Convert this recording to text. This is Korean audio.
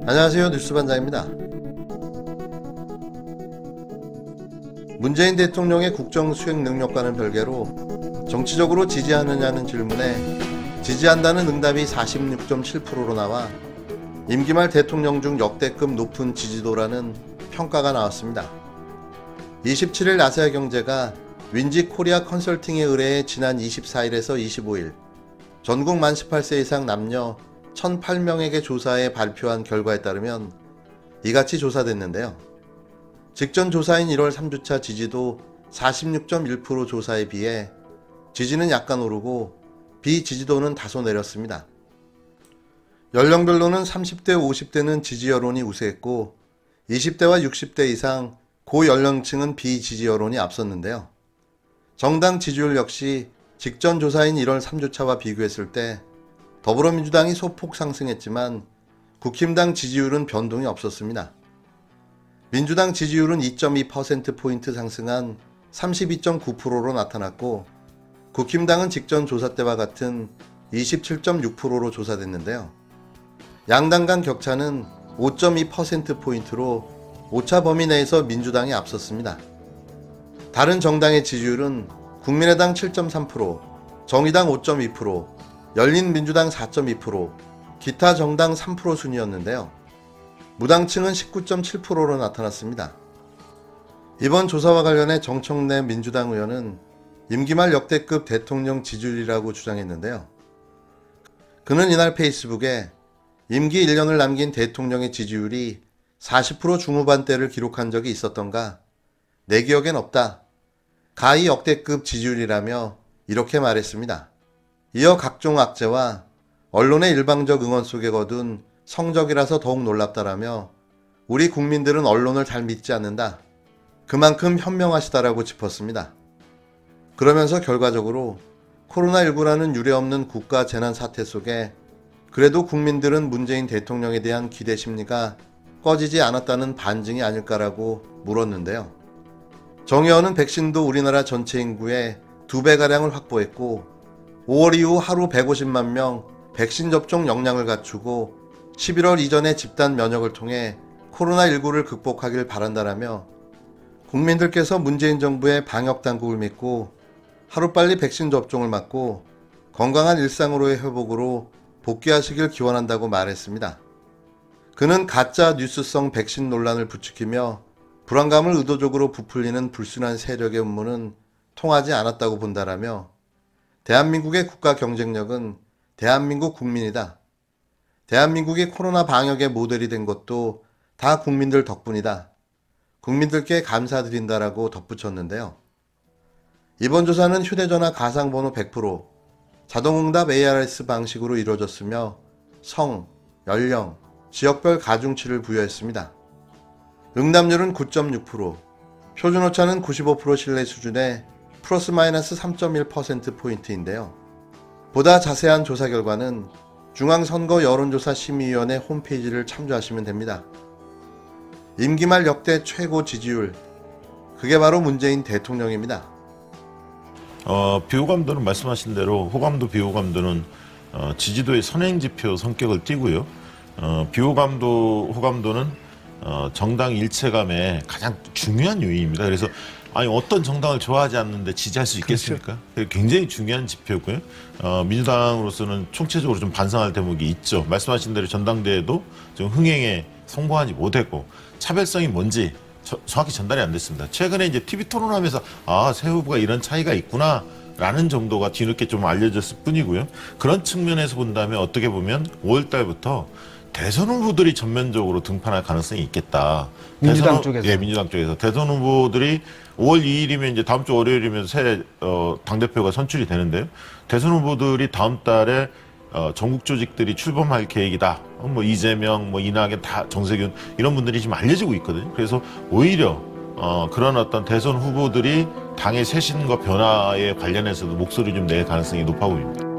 안녕하세요, 뉴스반장입니다. 문재인 대통령의 국정 수행 능력과는 별개로 정치적으로 지지하느냐는 질문에 지지한다는 응답이 46.7%로 나와 임기 말 대통령 중 역대급 높은 지지도라는 평가가 나왔습니다. 27일 아시아경제가 윈지 코리아 컨설팅에 의뢰해 지난 24일에서 25일 전국 만 18세 이상 남녀 1,008명에게 조사해 발표한 결과에 따르면 이같이 조사됐는데요. 직전 조사인 1월 3주차 지지도 46.1% 조사에 비해 지지는 약간 오르고 비지지도는 다소 내렸습니다. 연령별로는 30대, 50대는 지지 여론이 우세했고 20대와 60대 이상 고연령층은 비지지 여론이 앞섰는데요. 정당 지지율 역시 직전 조사인 1월 3주차와 비교했을 때 더불어민주당이 소폭 상승했지만 국힘당 지지율은 변동이 없었습니다. 민주당 지지율은 2.2%포인트 상승한 32.9%로 나타났고 국힘당은 직전 조사 때와 같은 27.6%로 조사됐는데요. 양당 간 격차는 5.2%포인트로 오차 범위 내에서 민주당이 앞섰습니다. 다른 정당의 지지율은 국민의당 7.3%, 정의당 5.2%, 열린민주당 4.2%, 기타 정당 3% 순이었는데요. 무당층은 19.7%로 나타났습니다. 이번 조사와 관련해 정청래 민주당 의원은 임기 말 역대급 대통령 지지율이라고 주장했는데요. 그는 이날 페이스북에 임기 1년을 남긴 대통령의 지지율이 40% 중후반대를 기록한 적이 있었던가? 내 기억엔 없다. 가히 역대급 지지율이라며 이렇게 말했습니다. 이어 각종 악재와 언론의 일방적 응원 속에 거둔 성적이라서 더욱 놀랍다라며 우리 국민들은 언론을 잘 믿지 않는다. 그만큼 현명하시다라고 짚었습니다. 그러면서 결과적으로 코로나19라는 유례없는 국가 재난 사태 속에 그래도 국민들은 문재인 대통령에 대한 기대 심리가 꺼지지 않았다는 반증이 아닐까라고 물었는데요. 정 의원은 백신도 우리나라 전체 인구의 2배가량을 확보했고 5월 이후 하루 150만 명 백신 접종 역량을 갖추고 11월 이전에 집단 면역을 통해 코로나19를 극복하길 바란다라며 국민들께서 문재인 정부의 방역 당국을 믿고 하루빨리 백신 접종을 맞고 건강한 일상으로의 회복으로 복귀하시길 기원한다고 말했습니다. 그는 가짜 뉴스성 백신 논란을 부추기며 불안감을 의도적으로 부풀리는 불순한 세력의 음모는 통하지 않았다고 본다라며 대한민국의 국가 경쟁력은 대한민국 국민이다. 대한민국이 코로나 방역의 모델이 된 것도 다 국민들 덕분이다. 국민들께 감사드린다라고 덧붙였는데요. 이번 조사는 휴대전화 가상번호 100%, 자동응답 ARS 방식으로 이루어졌으며 성, 연령, 지역별 가중치를 부여했습니다. 응답률은 9.6%, 표준오차는 95% 신뢰 수준의 플러스 마이너스 3.1%포인트인데요. 보다 자세한 조사 결과는 중앙선거 여론조사 심의위원회 홈페이지를 참조하시면 됩니다. 임기 말 역대 최고 지지율, 그게 바로 문재인 대통령입니다. 비호감도는 말씀하신 대로 호감도 비호감도는 지지도의 선행지표 성격을 띠고요. 비호감도 호감도는 정당 일체감의 가장 중요한 요인입니다. 그래서 아니 어떤 정당을 좋아하지 않는데 지지할 수 있겠습니까? 그렇죠. 굉장히 중요한 지표고요. 민주당으로서는 총체적으로 좀 반성할 대목이 있죠. 말씀하신 대로 전당대회도 좀 흥행에 성공하지 못했고 차별성이 뭔지 정확히 전달이 안 됐습니다. 최근에 이제 TV 토론하면서 새 후보가 이런 차이가 있구나 라는 정도가 뒤늦게 좀 알려졌을 뿐이고요. 그런 측면에서 본다면 어떻게 보면 5월 달부터 대선 후보들이 전면적으로 등판할 가능성이 있겠다. 민주당 쪽에서. 예, 민주당 쪽에서. 대선 후보들이 5월 2일이면 이제 다음 주 월요일이면 새 당대표가 선출이 되는데요. 대선 후보들이 다음 달에 전국 조직들이 출범할 계획이다. 뭐 이재명, 뭐 이낙연, 다 정세균 이런 분들이 지금 알려지고 있거든요. 그래서 오히려 그런 어떤 대선 후보들이 당의 쇄신과 변화에 관련해서도 목소리 좀 낼 가능성이 높아 보입니다.